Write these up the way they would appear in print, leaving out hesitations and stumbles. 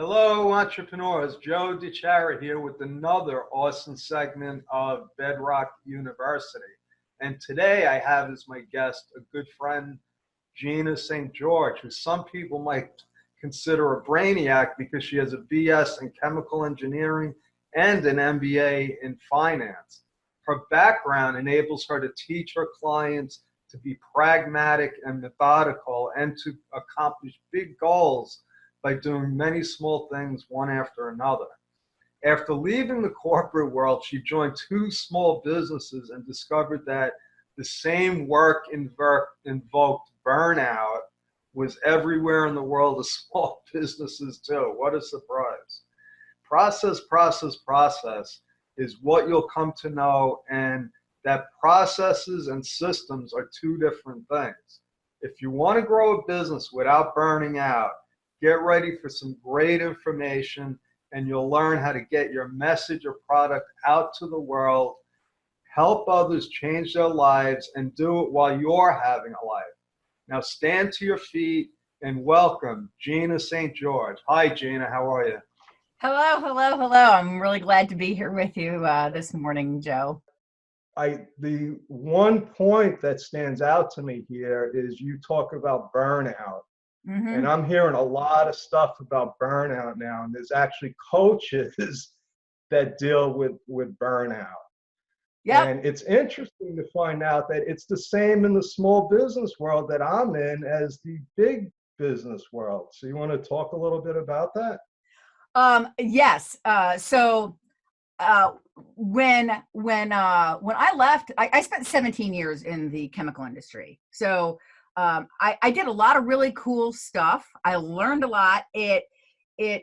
Hello, entrepreneurs. Joe DiChiara here with another awesome segment of Bedrock University. And today I have as my guest a good friend, GINA St. George, who some people might consider a brainiac because she has a BS in chemical engineering and an MBA in finance. Her background enables her to teach her clients to be pragmatic and methodical and to accomplish big goals by doing many small things one after another. After leaving the corporate world, she joined two small businesses and discovered that the same work invoked burnout was everywhere in the world of small businesses too. What a surprise. Process is what you'll come to know, and that processes and systems are two different things. If you want to grow a business without burning out, get ready for some great information, and you'll learn how to get your message or product out to the world, help others change their lives, and do it while you're having a life. Now stand to your feet and welcome GINA St. George. Hi, GINA. How are you? Hello. I'm really glad to be here with you this morning, Joe. The one point that stands out to me here is you talk about burnout. Mm-hmm. And I'm hearing a lot of stuff about burnout now, and there's actually coaches that deal with burnout. Yeah. And it's interesting to find out that it's the same in the small business world that I'm in as the big business world. So you want to talk a little bit about that? Yes. When I left, I spent 17 years in the chemical industry. So I did a lot of really cool stuff. I learned a lot. It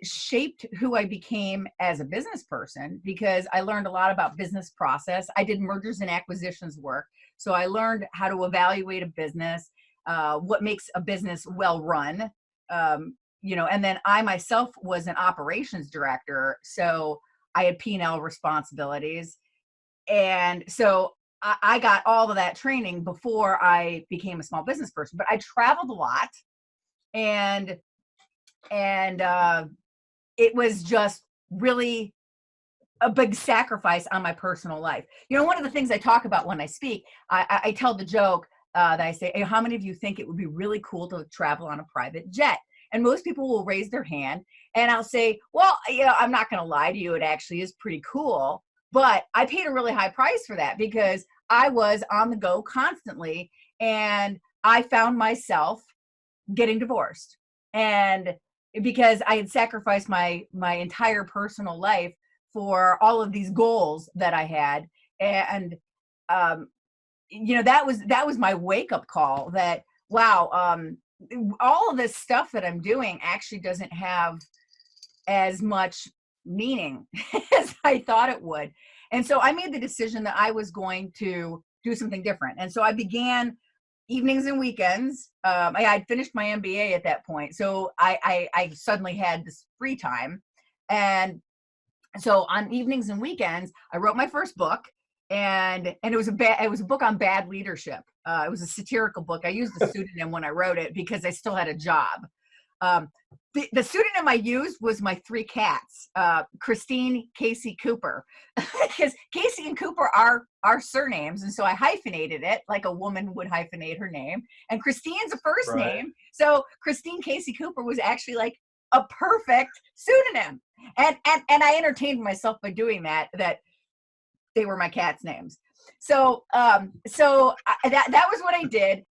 shaped who I became as a business person because I learned a lot about business process. I did mergers and acquisitions work. So I learned how to evaluate a business, what makes a business well run. And then I myself was an operations director. So I had P&L responsibilities. And so I got all of that training before I became a small business person, but I traveled a lot and it was just really a big sacrifice on my personal life. One of the things I talk about when I speak, I tell the joke that I say, hey, how many of you think it would be really cool to travel on a private jet? And most people will raise their hand and I'll say, well, I'm not going to lie to you. It actually is pretty cool. But I paid a really high price for that because I was on the go constantly and I found myself getting divorced. And because I had sacrificed my entire personal life for all of these goals that I had. And, that was my wake up call that, wow, all of this stuff that I'm doing actually doesn't have as much meaning as I thought it would. And so I made the decision that I was going to do something different. And so I began evenings and weekends. I had finished my MBA at that point. So I suddenly had this free time. And so on evenings and weekends, I wrote my first book. And it was a book on bad leadership. It was a satirical book. I used the pseudonym when I wrote it because I still had a job. The pseudonym I used was my three cats, Christine, Casey, Cooper, because Casey and Cooper are surnames. And so I hyphenated it like a woman would hyphenate her name. And Christine's a first name. So Christine, Casey, Cooper was actually like a perfect pseudonym. And I entertained myself by doing that they were my cats' names. So that was what I did.